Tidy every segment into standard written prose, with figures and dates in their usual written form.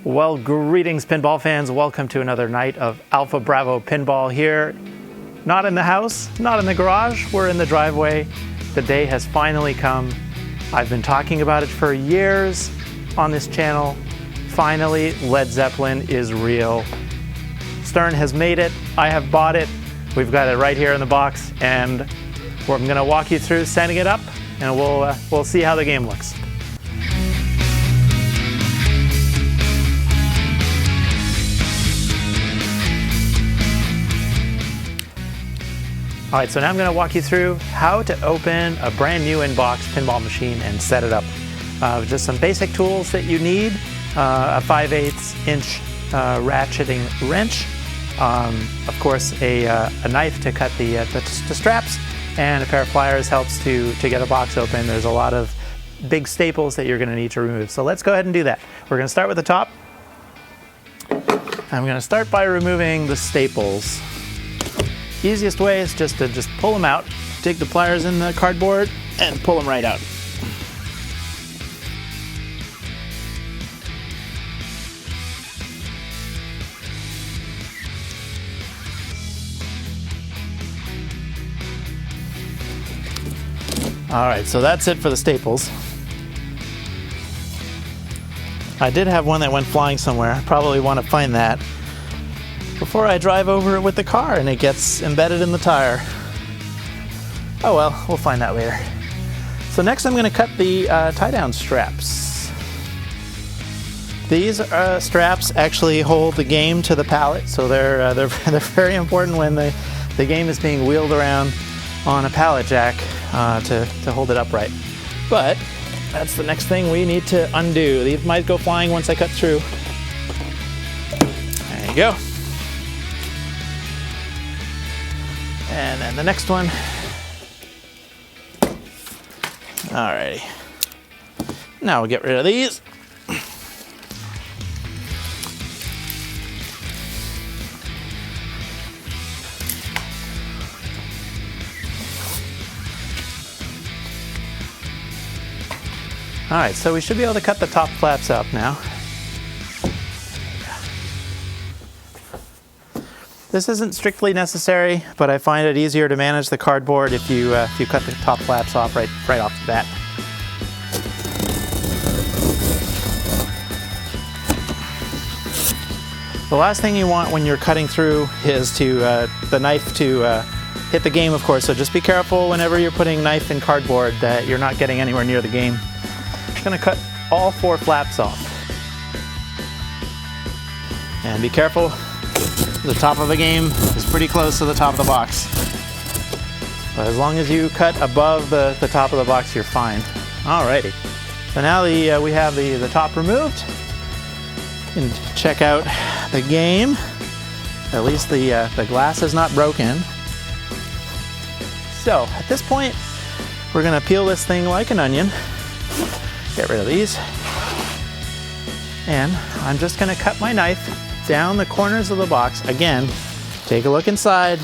Well, greetings pinball fans. Welcome to another night of Alpha Bravo Pinball here. Not in the house, not in the garage, we're in the driveway. The day has finally come. I've been talking about it for years on this channel. Finally, Led Zeppelin is real. Stern has made it, I have bought it. We've got it right here in the box, and I'm gonna walk you through setting it up, and we'll see how the game looks. All right, so now I'm going to walk you through how to open a brand new inbox pinball machine and set it up. Just some basic tools that you need: a 5/8 inch ratcheting wrench, of course a knife to cut the straps, and a pair of pliers helps to get a box open. There's a lot of big staples that you're going to need to remove. So let's go ahead and do that. We're going to start with the top. I'm going to start by removing the staples. Easiest way is just to pull them out, take the pliers in the cardboard, and pull them right out. All right, so that's it for the staples. I did have one that went flying somewhere. I probably want to find that before I drive over it with the car and it gets embedded in the tire. Oh well, we'll find that later. So next I'm going to cut the tie-down straps. These straps actually hold the game to the pallet, so they're very important when the game is being wheeled around on a pallet jack to hold it upright. But that's the next thing we need to undo. These might go flying once I cut through. There you go. And then the next one. Alrighty. Now we'll get rid of these. Alright, so we should be able to cut the top flaps up now. This isn't strictly necessary, but I find it easier to manage the cardboard if you cut the top flaps off right off the bat. The last thing you want when you're cutting through is the knife to hit the game, of course, so just be careful whenever you're putting knife in cardboard that you're not getting anywhere near the game. I'm going to cut all 4 flaps off. And be careful. The top of the game is pretty close to the top of the box. But as long as you cut above the top of the box, you're fine. Alrighty. So now we have the top removed. You can check out the game. At least the glass is not broken. So at this point, we're going to peel this thing like an onion. Get rid of these. And I'm just going to cut my knife down the corners of the box. Again, take a look inside,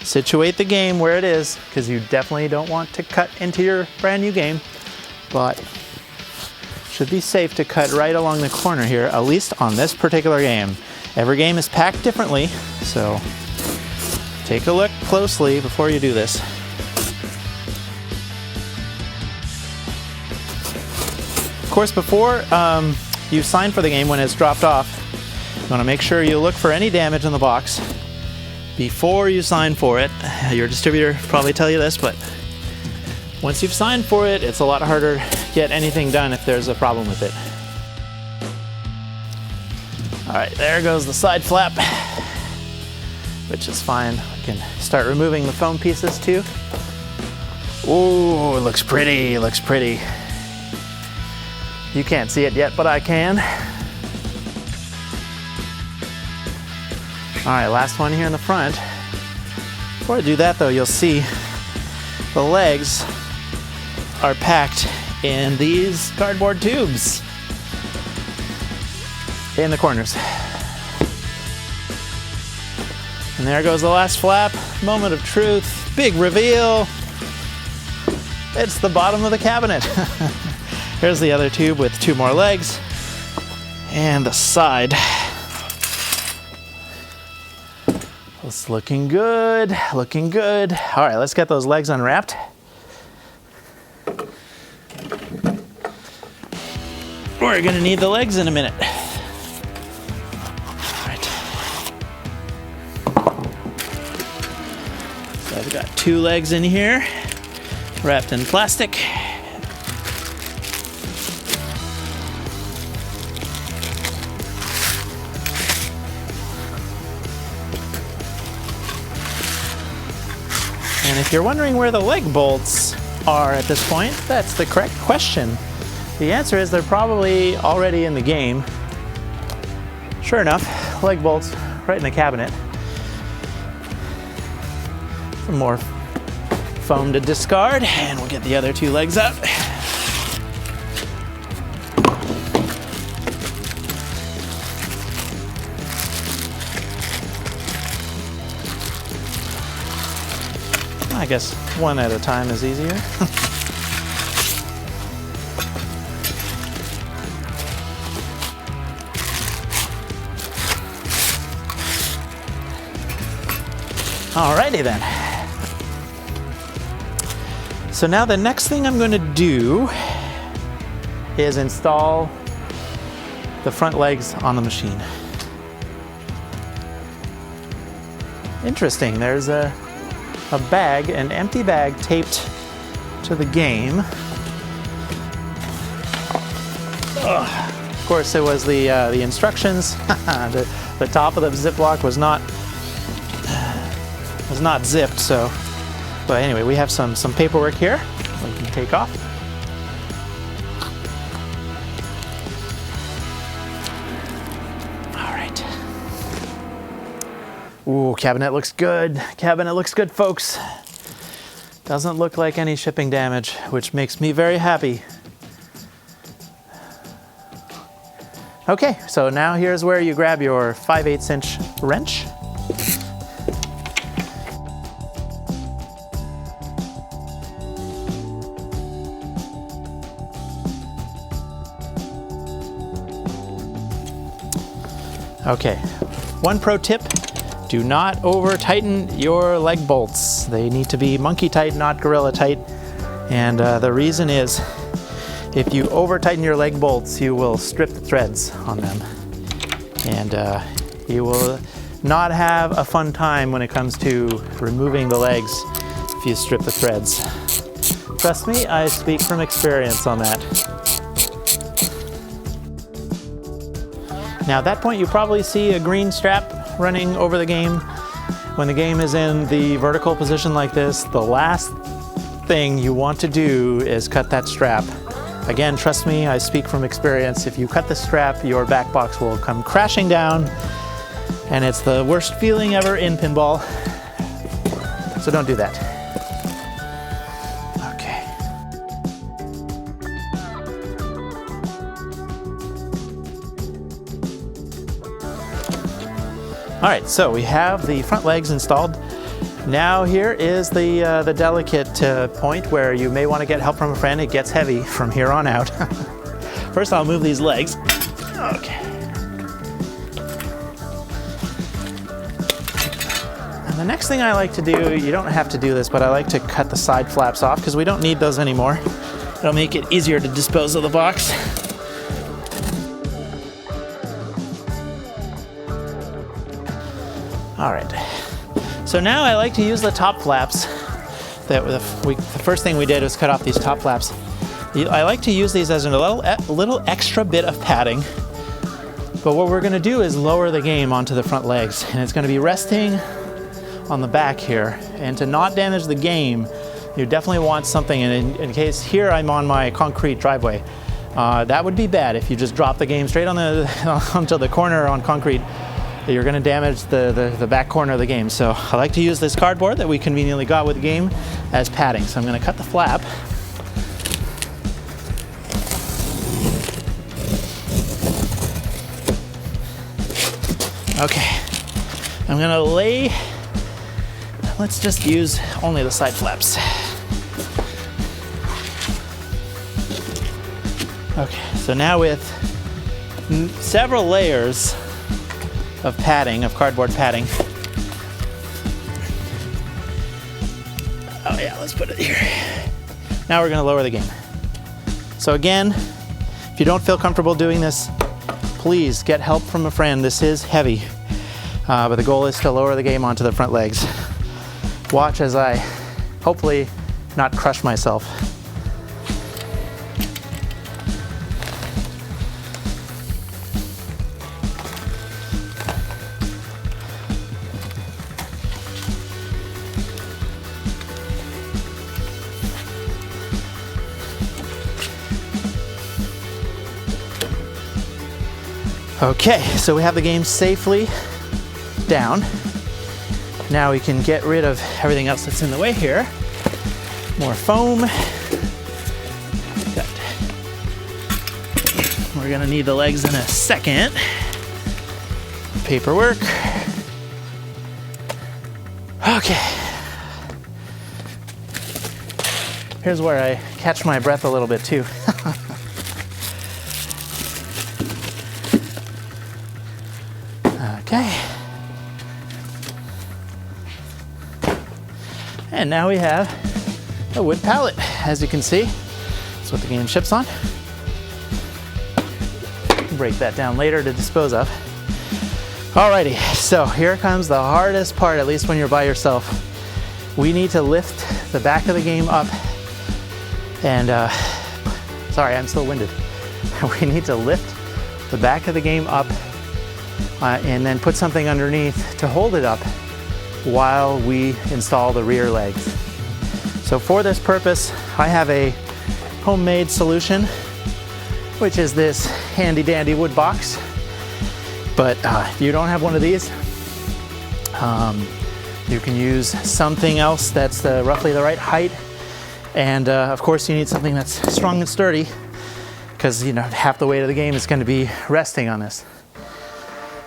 situate the game where it is, because you definitely don't want to cut into your brand new game, but should be safe to cut right along the corner here, at least on this particular game. Every game is packed differently, so take a look closely before you do this. Of course, before you sign for the game, when it's dropped off, you want to make sure you look for any damage in the box before you sign for it. Your distributor will probably tell you this, but once you've signed for it, it's a lot harder to get anything done if there's a problem with it. All right, there goes the side flap, which is fine. We can start removing the foam pieces too. Ooh, it looks pretty, it looks pretty. You can't see it yet, but I can. All right, last one here in the front. Before I do that though, you'll see the legs are packed in these cardboard tubes in the corners. And there goes the last flap. Moment of truth, big reveal. It's the bottom of the cabinet. Here's the other tube with 2 more legs. And the side. It's looking good, looking good. All right, let's get those legs unwrapped. We're gonna need the legs in a minute. All right. So I've got 2 legs in here, wrapped in plastic. And if you're wondering where the leg bolts are at this point, that's the correct question. The answer is they're probably already in the game. Sure enough, leg bolts right in the cabinet. Some more foam to discard, and we'll get the other 2 legs up. I guess one at a time is easier. Alrighty then. So now the next thing I'm going to do is install the front legs on the machine. Interesting, there's a bag, an empty bag taped to the game. Of course, it was the instructions. the top of the Ziploc was not zipped, so. But anyway, we have some paperwork here we can take off. All right. Ooh, cabinet looks good. Cabinet looks good, folks. Doesn't look like any shipping damage, which makes me very happy. Okay, so now here's where you grab your 5/8" wrench. Okay, one pro tip. Do not over tighten your leg bolts. They need to be monkey tight, not gorilla tight. And the reason is, if you over tighten your leg bolts, you will strip the threads on them. And you will not have a fun time when it comes to removing the legs if you strip the threads. Trust me, I speak from experience on that. Now at that point, you probably see a green strap running over the game. When the game is in the vertical position like this, the last thing you want to do is cut that strap. Again, trust me, I speak from experience. If you cut the strap, your back box will come crashing down, and it's the worst feeling ever in pinball. So don't do that. Okay. All right, so we have the front legs installed. Now here is the delicate point where you may want to get help from a friend. It gets heavy from here on out. First I'll move these legs. Okay. And the next thing I like to do, you don't have to do this, but I like to cut the side flaps off because we don't need those anymore. It'll make it easier to dispose of the box. All right. So now I like to use the top flaps. The first thing we did was cut off these top flaps. I like to use these as a little extra bit of padding. But what we're going to do is lower the game onto the front legs, and it's going to be resting on the back here. And to not damage the game, you definitely want something. And in case here I'm on my concrete driveway, that would be bad if you just drop the game straight onto the corner on concrete. You're going to damage the back corner of the game. So I like to use this cardboard that we conveniently got with the game as padding. So I'm going to cut the flap. Okay, I'm going to lay, let's just use only the side flaps. Okay, so now with several layers of padding, of cardboard padding. Oh yeah, let's put it here. Now we're gonna lower the game. So again, if you don't feel comfortable doing this, please get help from a friend. This is heavy, but the goal is to lower the game onto the front legs. Watch as I hopefully not crush myself. Okay, so we have the game safely down. Now we can get rid of everything else that's in the way here. More foam. We're gonna need the legs in a second. Paperwork. Okay. Here's where I catch my breath a little bit too. Okay. And now we have a wood pallet, as you can see. That's what the game ships on. Break that down later to dispose of. Alrighty, so here comes the hardest part, at least when you're by yourself. We need to lift the back of the game up and, sorry, I'm still winded. We need to lift the back of the game up and then put something underneath to hold it up while we install the rear legs. So for this purpose, I have a homemade solution, which is this handy dandy wood box. But if you don't have one of these, you can use something else that's roughly the right height. And of course you need something that's strong and sturdy, because you know half the weight of the game is going to be resting on this.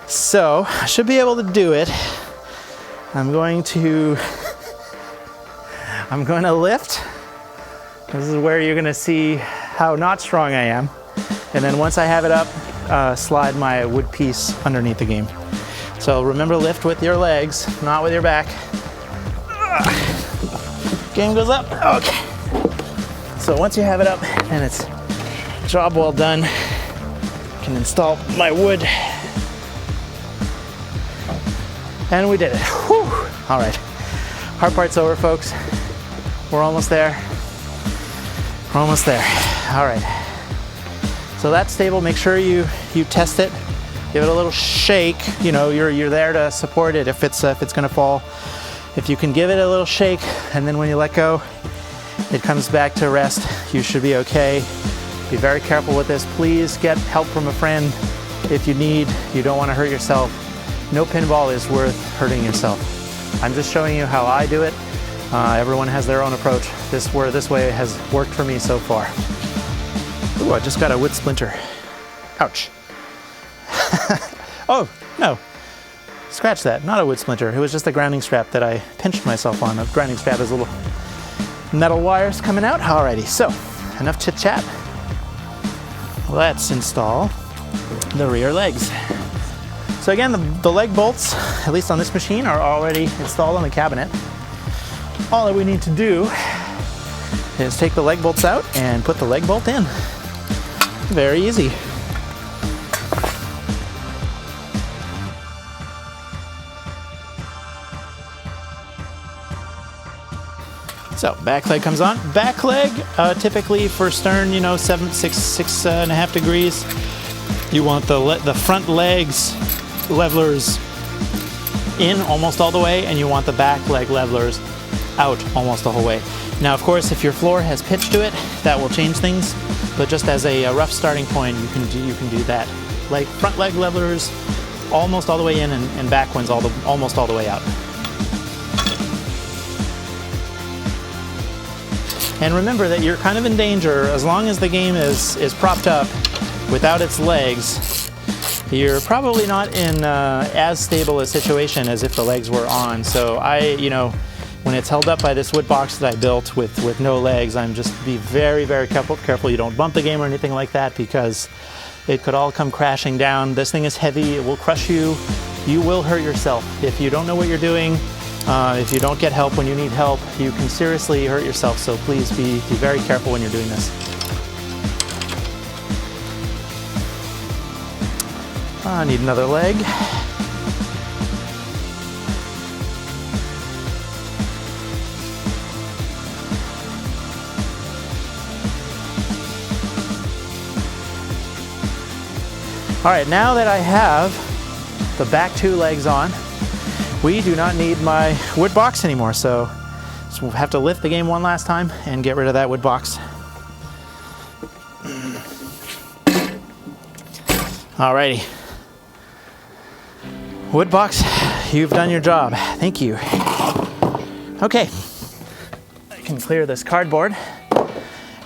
So I should be able to do it. I'm going to lift. This is where you're going to see how not strong I am. And then once I have it up, slide my wood piece underneath the game. So remember, lift with your legs, not with your back. Game goes up. Okay. So once you have it up and it's job well done, I can install my wood. And we did it. Whew. All right. Hard part's over, folks. We're almost there. We're almost there. All right. So that's stable. Make sure you test it. Give it a little shake. You know, you're there to support it if it's gonna fall. If you can give it a little shake, and then when you let go, it comes back to rest, you should be okay. Be very careful with this. Please get help from a friend if you need. You don't want to hurt yourself. No pinball is worth hurting yourself. I'm just showing you how I do it. Everyone has their own approach. This way has worked for me so far. Ooh, I just got a wood splinter. Ouch. Oh, no. Scratch that, not a wood splinter. It was just a grounding strap that I pinched myself on. A grounding strap is little metal wires coming out. Alrighty, so enough chit chat. Let's install the rear legs. So again, the leg bolts, at least on this machine, are already installed on the cabinet. All that we need to do is take the leg bolts out and put the leg bolt in. Very easy. So back leg comes on. Back leg, typically for stern, you know, 6.5 degrees. You want the front legs levelers in almost all the way, and you want the back leg levelers out almost the whole way. Now, of course, if your floor has pitch to it, that will change things. But just as a rough starting point, you can do that. Like front leg levelers almost all the way in, and back ones almost all the way out. And remember that you're kind of in danger as long as the game is propped up without its legs. You're probably not in as stable a situation as if the legs were on. So when it's held up by this wood box that I built with no legs, I'm just be very, very careful you don't bump the game or anything like that, because it could all come crashing down. This thing is heavy, it will crush you. You will hurt yourself. If you don't know what you're doing, if you don't get help when you need help, you can seriously hurt yourself. So please be very careful when you're doing this. I need another leg. All right, now that I have the back two legs on, we do not need my wood box anymore. So we'll have to lift the game one last time and get rid of that wood box. Alrighty. Wood box, you've done your job. Thank you. Okay, I can clear this cardboard.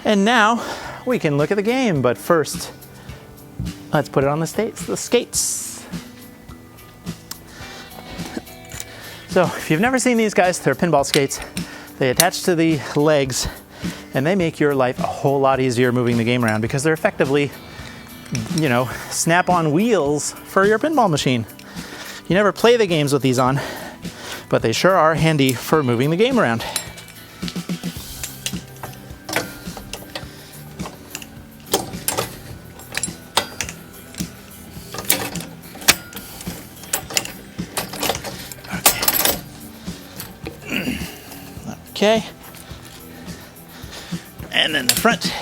And now we can look at the game, but first, let's put it on the skates. So if you've never seen these guys, they're pinball skates. They attach to the legs and they make your life a whole lot easier moving the game around because they're effectively, you know, snap-on wheels for your pinball machine. You never play the games with these on, but they sure are handy for moving the game around. Okay, and then the front.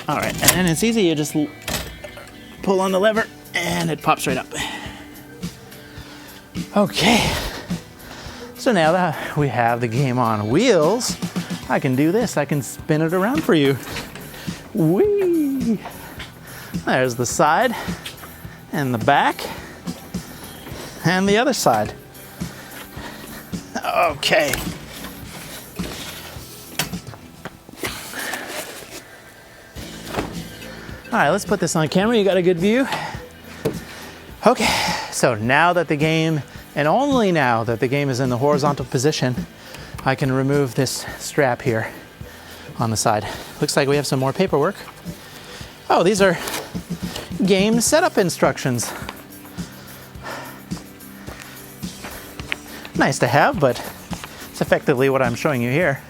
All right, and then it's easy, you just pull on the lever and it pops right up. Okay, so now that we have the game on wheels, I can do this, I can spin it around for you. Whee! There's the side. And the back, and the other side. Okay. All right, let's put this on camera. You got a good view? Okay, so now that the game, and only now that the game is in the horizontal position, I can remove this strap here on the side. Looks like we have some more paperwork. Oh, these are game setup instructions. Nice to have, but it's effectively what I'm showing you here.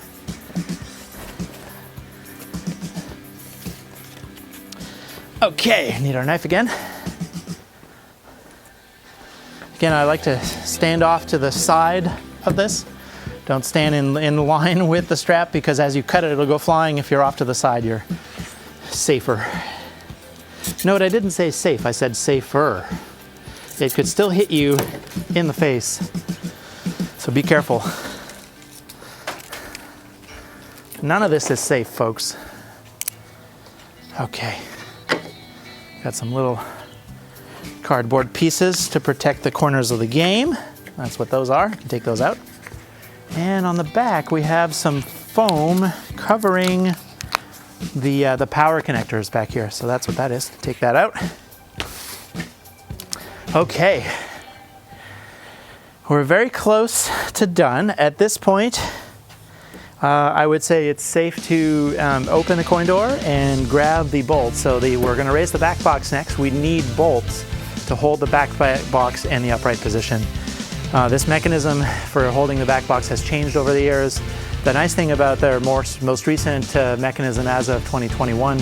Okay, need our knife again. Again, I like to stand off to the side of this. Don't stand in line with the strap because as you cut it, it'll go flying. If you're off to the side, you're safer. No, I didn't say safe, I said safer. It could still hit you in the face, so be careful. None of this is safe, folks. Okay, got some little cardboard pieces to protect the corners of the game. That's what those are, you can take those out. And on the back, we have some foam covering the power connectors back here. So that's what that is. Take that out. Okay. We're very close to done. At this point, I would say it's safe to open the coin door and grab the bolts. So we're going to raise the back box next. We need bolts to hold the back box in the upright position. This mechanism for holding the back box has changed over the years. The nice thing about their most recent mechanism as of 2021,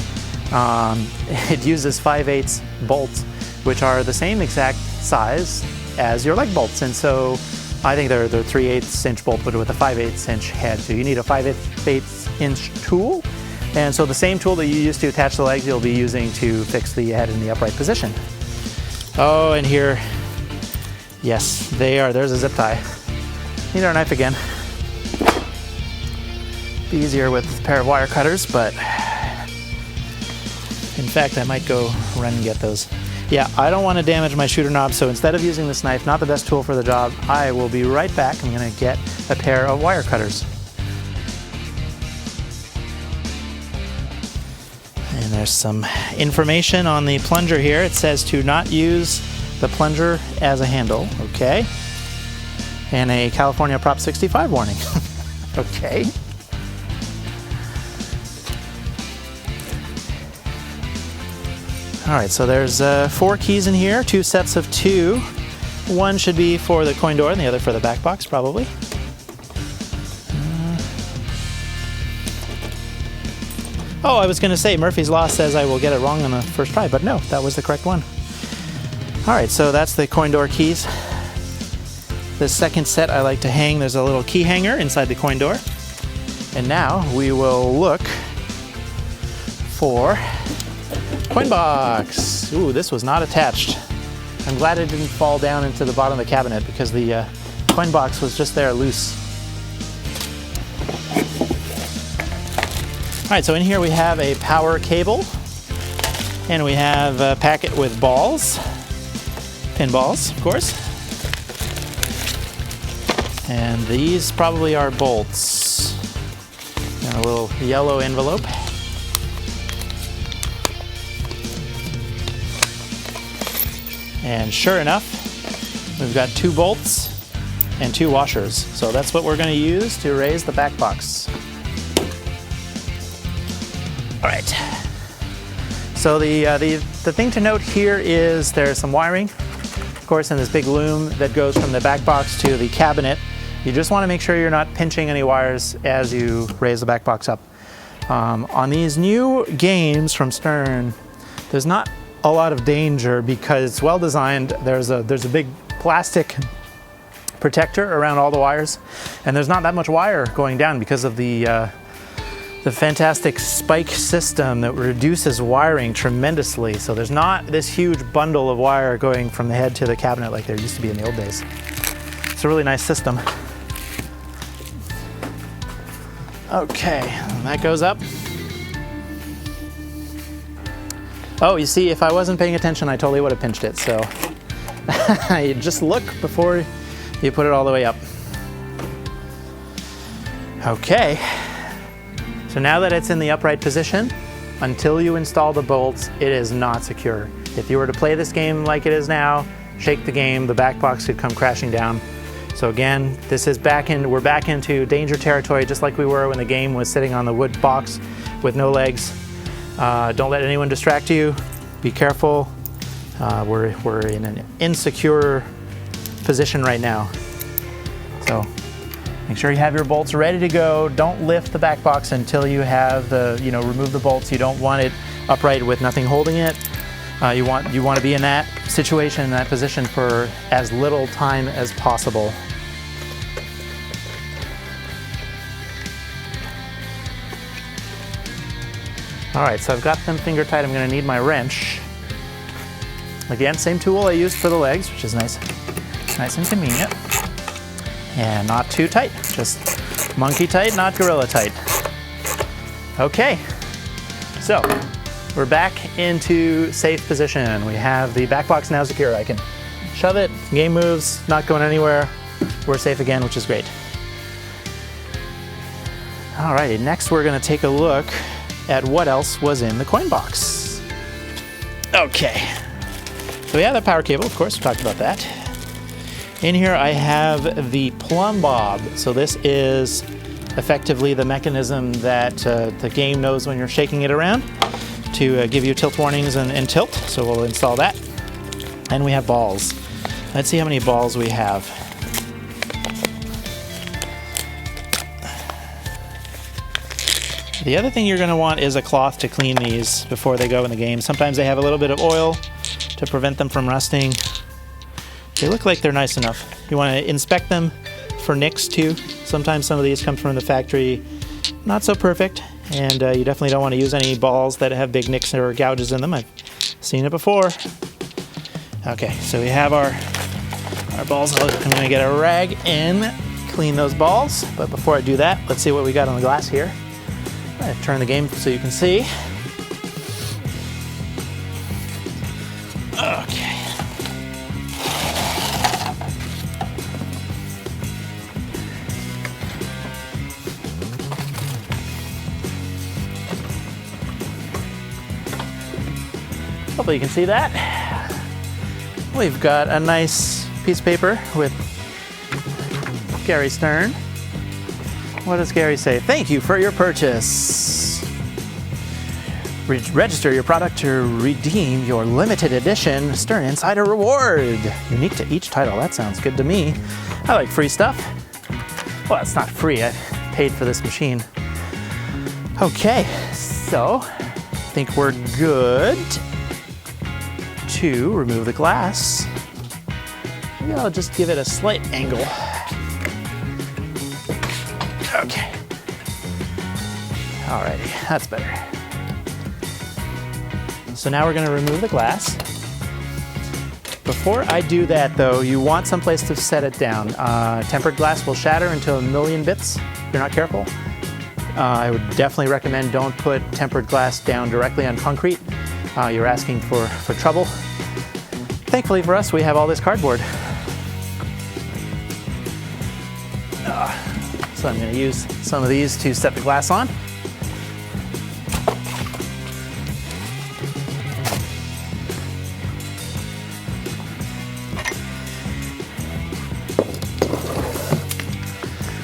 it uses 5/8 bolts, which are the same exact size as your leg bolts. And so I think they're 3/8 inch bolt, but with a 5/8 inch head. So you need a 5/8 inch tool. And so the same tool that you use to attach the legs, you'll be using to fix the head in the upright position. Oh, and here, yes, there's a zip tie. Need our knife again. Be easier with a pair of wire cutters, but in fact, I might go run and get those. Yeah, I don't want to damage my shooter knob, so instead of using this knife, not the best tool for the job, I will be right back. I'm going to get a pair of wire cutters. And there's some information on the plunger here. It says to not use the plunger as a handle, okay? And a California Prop 65 warning, okay? All right, so there's 4 keys in here, 2 sets of 2. One should be for the coin door and the other for the back box, probably. Oh, I was going to say Murphy's Law says I will get it wrong on the first try, but no, that was the correct one. All right, so that's the coin door keys. The second set I like to hang, there's a little key hanger inside the coin door. And now we will look for coin box. Ooh, this was not attached. I'm glad it didn't fall down into the bottom of the cabinet because the coin box was just there loose. All right, so in here we have a power cable and we have a packet with balls, pinballs, of course. And these probably are bolts. And a little yellow envelope. And sure enough, we've got 2 bolts and 2 washers. So that's what we're going to use to raise the back box. All right. So the thing to note here is there's some wiring, of course, in this big loom that goes from the back box to the cabinet. You just want to make sure you're not pinching any wires as you raise the back box up. On these new games from Stern, there's not a lot of danger because it's well designed. There's a big plastic protector around all the wires, and there's not that much wire going down because of the fantastic spike system that reduces wiring tremendously. So there's not this huge bundle of wire going from the head to the cabinet like there used to be in the old days. It's a really nice system. Okay, and that goes up. Oh, you see, if I wasn't paying attention, I totally would have pinched it. So you just look before you put it all the way up. Okay. So now that it's in the upright position, until you install the bolts, it is not secure. If you were to play this game like it is now, shake the game, the back box could come crashing down. So again, we're back into danger territory, just like we were when the game was sitting on the wood box with no legs. Don't let anyone distract you. Be careful. We're in an insecure position right now. So make sure you have your bolts ready to go. Don't lift the back box until you have remove the bolts. You don't want it upright with nothing holding it. You want to be in that situation, in that position for as little time as possible. All right, so I've got them finger tight. I'm going to need my wrench. Again, same tool I used for the legs, which is nice and convenient. And not too tight, just monkey tight, not gorilla tight. Okay, so we're back into safe position. We have the back box now secure. I can shove it, game moves, not going anywhere. We're safe again, which is great. All righty, next we're going to take a look at what else was in the coin box. Okay, so we have the power cable, of course, we talked about that. In here I have the plumb bob. So this is effectively the mechanism that the game knows when you're shaking it around to give you tilt warnings and tilt. So we'll install that. And we have balls. Let's see how many balls we have. The other thing you're going to want is a cloth to clean these before they go in the game. Sometimes they have a little bit of oil to prevent them from rusting. They look like they're nice enough. You want to inspect them for nicks too. Sometimes some of these come from the factory not so perfect, and you definitely don't want to use any balls that have big nicks or gouges in them. I've seen it before. Okay, so we have our balls. I'm going to get a rag and clean those balls. But before I do that, let's see what we got on the glass here. I'm going to turn the game so you can see. Okay. Hopefully you can see that. We've got a nice piece of paper with Gary Stern. What does Gary say? Thank you for your purchase. Register your product to redeem your limited edition Stern Insider reward. Unique to each title. That sounds good to me. I like free stuff. Well, it's not free. I paid for this machine. Okay, so I think we're good to remove the glass. Maybe I'll just give it a slight angle. Okay. Alrighty, that's better. So now we're going to remove the glass. Before I do that though, you want someplace to set it down. Tempered glass will shatter into a million bits if you're not careful. I would definitely recommend don't put tempered glass down directly on concrete. You're asking for trouble. Thankfully for us, we have all this cardboard. So I'm going to use some of these to set the glass on.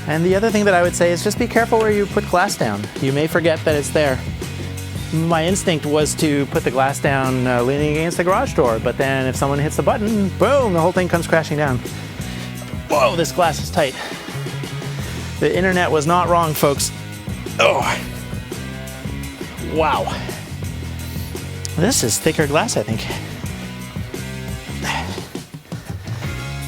And the other thing that I would say is just be careful where you put glass down. You may forget that it's there. My instinct was to put the glass down leaning against the garage door, but then if someone hits the button, boom, the whole thing comes crashing down. Whoa, this glass is tight. The internet was not wrong, folks. Oh, wow. This is thicker glass, I think.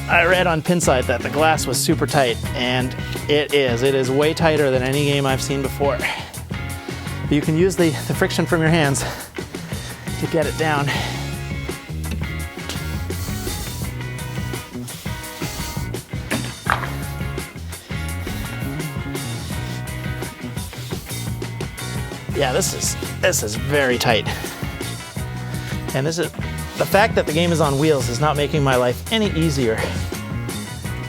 I read on Pinside that the glass was super tight, and it is. It is way tighter than any game I've seen before. You can use the friction from your hands to get it down. Yeah, this is very tight. And the fact that the game is on wheels is not making my life any easier.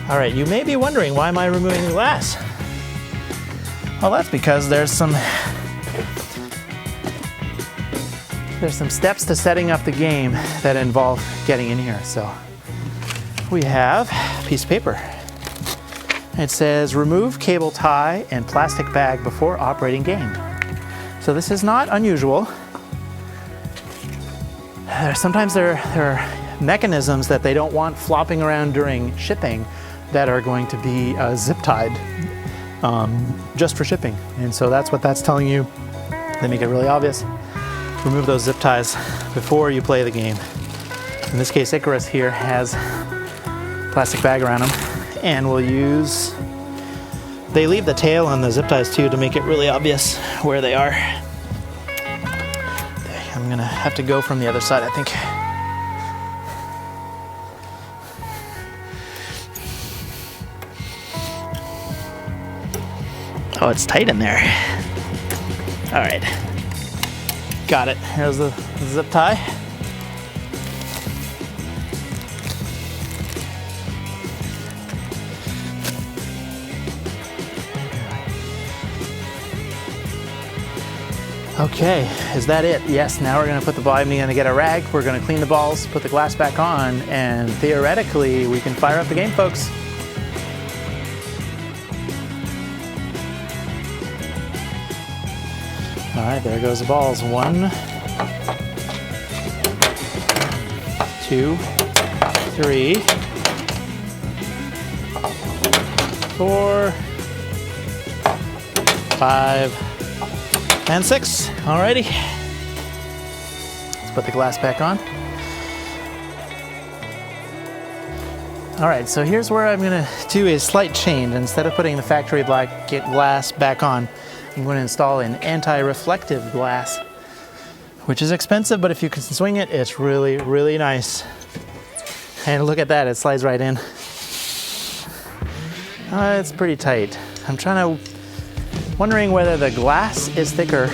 All right, you may be wondering, why am I removing the glass? Well, that's because there's some steps to setting up the game that involve getting in here. So we have a piece of paper. It says, remove cable tie and plastic bag before operating game. So this is not unusual. Sometimes there are mechanisms that they don't want flopping around during shipping that are going to be zip tied just for shipping. And so that's what that's telling you. They make it really obvious. Remove those zip ties before you play the game. In this case, Icarus here has plastic bag around them, and we'll use, they leave the tail on the zip ties too to make it really obvious where they are. I'm gonna have to go from the other side, I think. Oh, it's tight in there. All right, got it. Here's the zip tie. Okay, is that it? Yes, now we're gonna put the ball, I'm gonna get a rag, we're gonna clean the balls, put the glass back on, and theoretically, we can fire up the game, folks. All right, there goes the balls. 1, 2, 3, 4, 5, and 6. Alrighty. Let's put the glass back on. Alright, so here's where I'm going to do a slight change. Instead of putting the factory black glass back on, I'm going to install an anti-reflective glass, which is expensive, but if you can swing it, it's really, really nice. And look at that, it slides right in. It's pretty tight. I'm wondering whether the glass is thicker.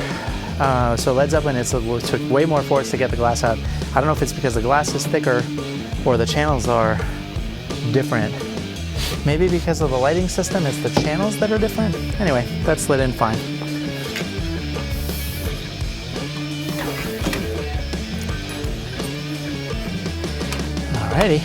So Led Zeppelin, it took way more force to get the glass out. I don't know if it's because the glass is thicker or the channels are different. Maybe because of the lighting system, it's the channels that are different. Anyway, that slid in fine. Alrighty.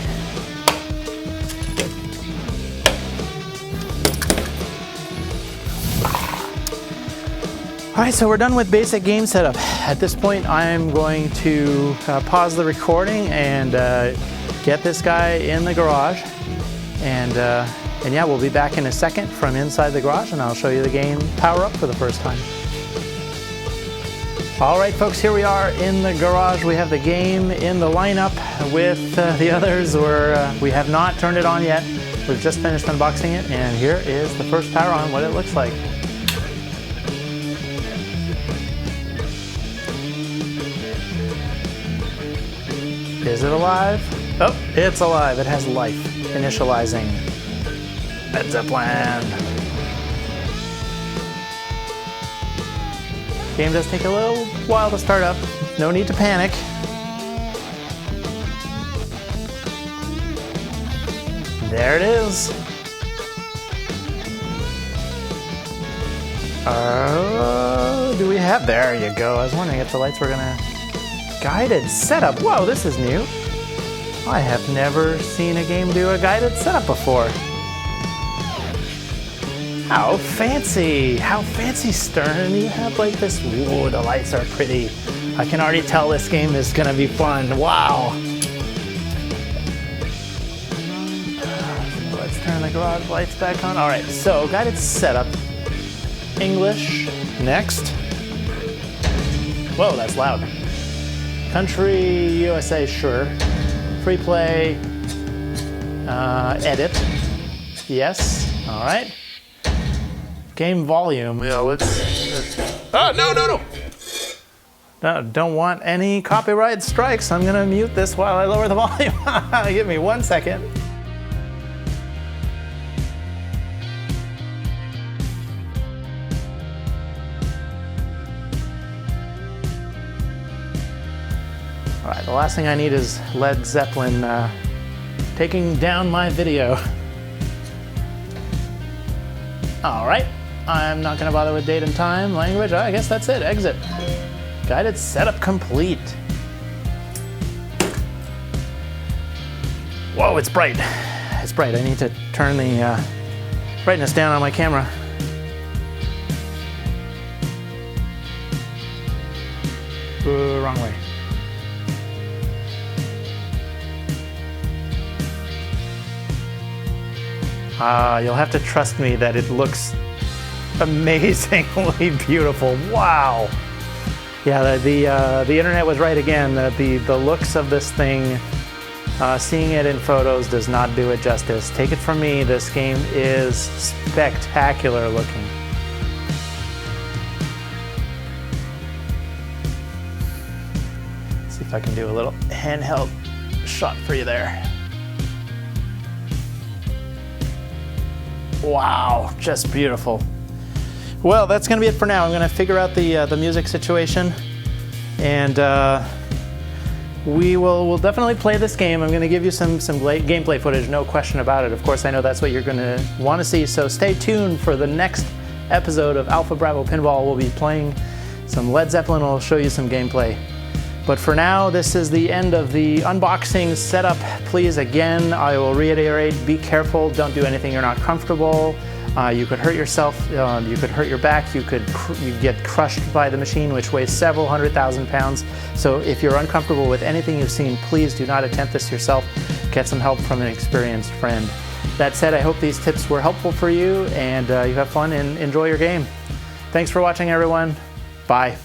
Alright, so we're done with basic game setup. at this point I'm going to pause the recording and get this guy in the garage. And yeah, we'll be back in a second from inside the garage, and I'll show you the game power up for the first time. All right, folks, here we are in the garage. We have the game in the lineup with the others. We have not turned it on yet. We've just finished unboxing it, and here is the first power on, what it looks like. Is it alive? Oh, it's alive. It has life. Initializing. Led Zeppelin. Game does take a little while to start up. No need to panic. There it is. Do we have? There you go. I was wondering if the lights were gonna. Guided setup. Whoa, this is new. I have never seen a game do a guided setup before. How fancy! How fancy, Stern. You have like this. Whoa, the lights are pretty. I can already tell this game is gonna be fun. Wow. Let's turn the garage lights back on. All right, so guided setup. English. Next. Whoa, that's loud. Country, USA, sure. Free play. Edit. Yes. All right. Game volume. Yeah, let's. No, don't want any copyright strikes. I'm gonna mute this while I lower the volume. Give me 1 second. All right, the last thing I need is Led Zeppelin taking down my video. All right, I'm not gonna bother with date and time, language. I guess that's it, exit. Guided setup complete. Whoa, it's bright. It's bright, I need to turn the brightness down on my camera. Wrong way. You'll have to trust me that it looks amazingly beautiful. Wow. Yeah, the internet was right again. The looks of this thing, seeing it in photos does not do it justice. Take it from me, this game is spectacular looking. Let's see if I can do a little handheld shot for you there. Wow, just beautiful. Well, that's gonna be it for now. I'm gonna figure out the music situation, and we'll definitely play this game. I'm gonna give you some gameplay footage, no question about it. Of course, I know that's what you're gonna wanna see, so stay tuned for the next episode of Alpha Bravo Pinball. We'll be playing some Led Zeppelin. We'll show you some gameplay. But for now, this is the end of the unboxing setup. Please, again, I will reiterate, be careful. Don't do anything you're not comfortable. You could hurt yourself, you could hurt your back, you get crushed by the machine, which weighs several 100,000 pounds. So if you're uncomfortable with anything you've seen, please do not attempt this yourself. Get some help from an experienced friend. That said, I hope these tips were helpful for you, and you have fun and enjoy your game. Thanks for watching, everyone. Bye.